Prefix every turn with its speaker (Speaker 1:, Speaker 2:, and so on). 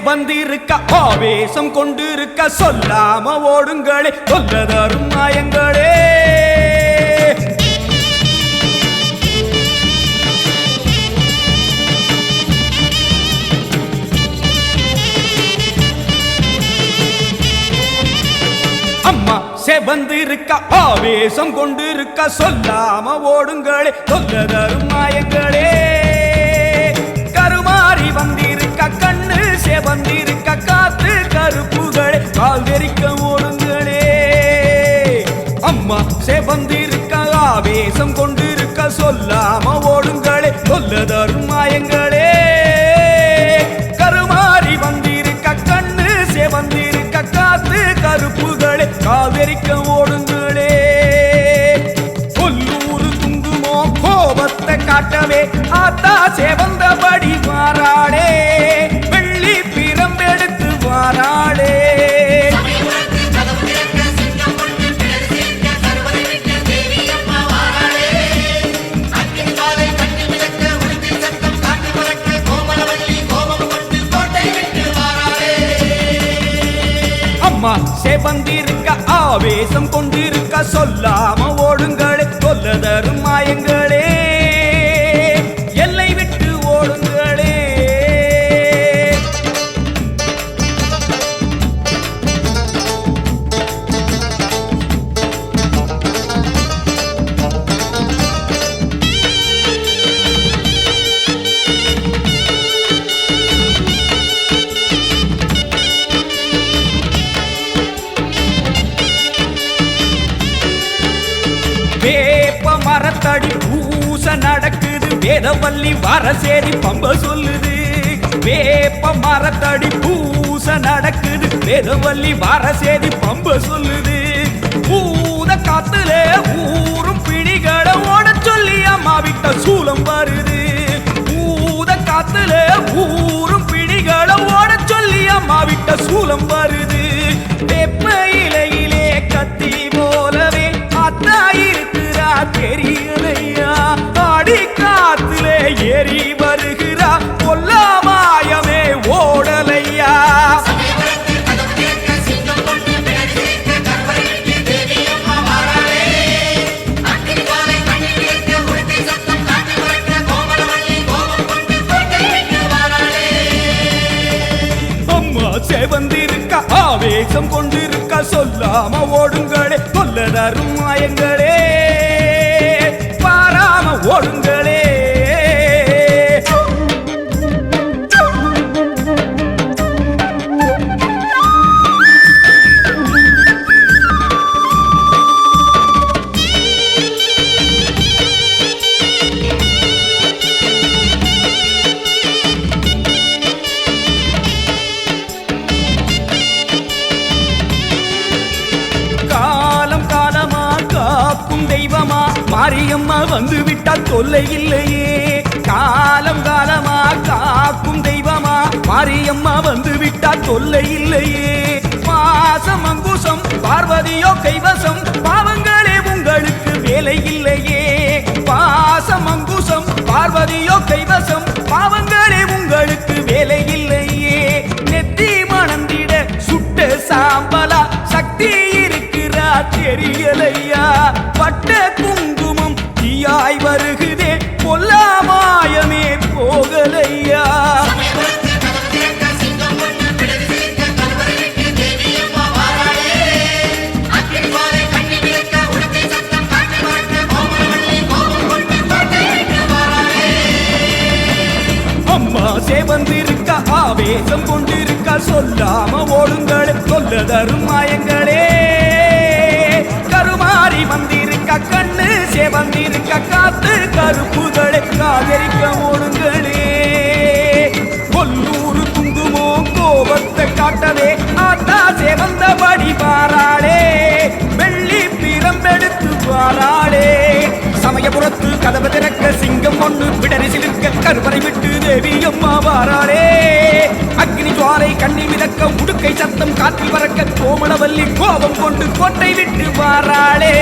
Speaker 1: செவந்திருக்க ஆவேசம் கொண்டிருக்க சொல்லாம ஓடுங்களே சொல்லதரும் மாயங்களே. அம்மா செவந்திருக்க ஆவேசம் கொண்டிருக்க சொல்லாம ஓடுங்களே சொல்லதரும் மாயங்களே. கருமாறி வந்திருக்க கண்ணு செவந்திருக்க காத்து கருப்புகளே கால் தெரிக்க ஓடுங்களே. அம்மா செவந்திருக்க ஆவேசம் கொண்டிருக்க சொல்லாம ஓடுங்களே சொல்லதரும் மாயங்களே. கருமாறி வந்திருக்க கண்ணு செவந்திருக்க காத்து கருப்புகளே கால் தெரிக்க ஓடுங்களே. கொல்லூரு துங்குமோ கோபத்தை காட்டவே ஆத்தா செவந்தபடி வாராளே வெள்ளி பிரம்பெடுத்து வாராளே. அம்மா செவந்திருக்க ஆவேசம் கொண்டிருக்க சொல்லாம ஓடுங்களே சொல்லதரும் மாயங்களே. எல்லை விட்டு ஓடுங்களே. வேப்ப மரத்தடி பூச நடக்குது வேதவல்லி வரசேரி பம்ப சொல்லுது. வேப்ப மரத்தடி பூச நடக்குது வேதவல்லி வரசேரி பம்ப சொல்லுது. பூத காத்துல ஊரும் பிடிகளை ஓட சொல்லி அம்மா விட்ட சூலம் வருது. பூத காத்துல ஊரும் பிடிகளை ஓட சொல்லி அம்மா விட்ட சூலம் வருது. வேப்ப இலையிலே கத்தி போலவே அத்தா இருக்கிறா தெரியலையா. ஆடி காத்திலே ஏறி வருகிறா கொல்லாமாயமே ஓடலையா. அம்மா செவந்திருக்க ஆவேசம் கொண்டிருக்க சொல்லாம ஓடுங்களே சொல்லதரும் மாயங்களே. பாராம ஓடுங்களே. தெய்வமா மாரியம்மா வந்து விட்டா தொல்லை இல்லையே. காலம் காலமா காக்கும் தெய்வமா மாரியம்மா வந்து விட்டா தொல்லை இல்லையே. பாசம் அங்குசம் பார்வதியோ கைவசம் பாவங்களே உங்களுக்கு வேலை இல்லையே. பாசம் அங்குசம் பார்வதியோ கைவசம் பாவங்களே உங்களுக்கு வேலை இல்லையே. நெத்தி மணந்திட சுட்ட சாம்பலா சக்தி இருக்கிறா தெரியலையா. பட்ட குங்குமம் தீயாய் வருகுதே கொல்லாமாயமே போகலையா. அம்மா செவந்திருக்க ஆவேசம் கொண்டிருக்க சொல்லாம ஓடுங்களே சொல்லதரும் மாயங்களே. கருமாறி வந்திருக்க கண்ணு செவந்திருக்க காத்து கருப்புகளே காதரிக்க ஓடுங்களே. கொல்லூரு துங்குமோ கோபத்தை காட்டவே ஆத்தா செவந்தபடி வாராளே வெள்ளி பிரம்பெடுத்து வாராளே. சமயபுரத்து கதவு திறக்க சிங்கம் ஒன்று விடரி சிலிர்க்க கருவறை விட்டு தேவி அம்மா வாராளே. அக்னி ஜுவாலை கண்ணி மிதக்க உடுக்கை சத்தம் காற்றில் பறக்க கோமளவல்லி கோபம் கொண்டு கோட்டை விட்டு வாராளே.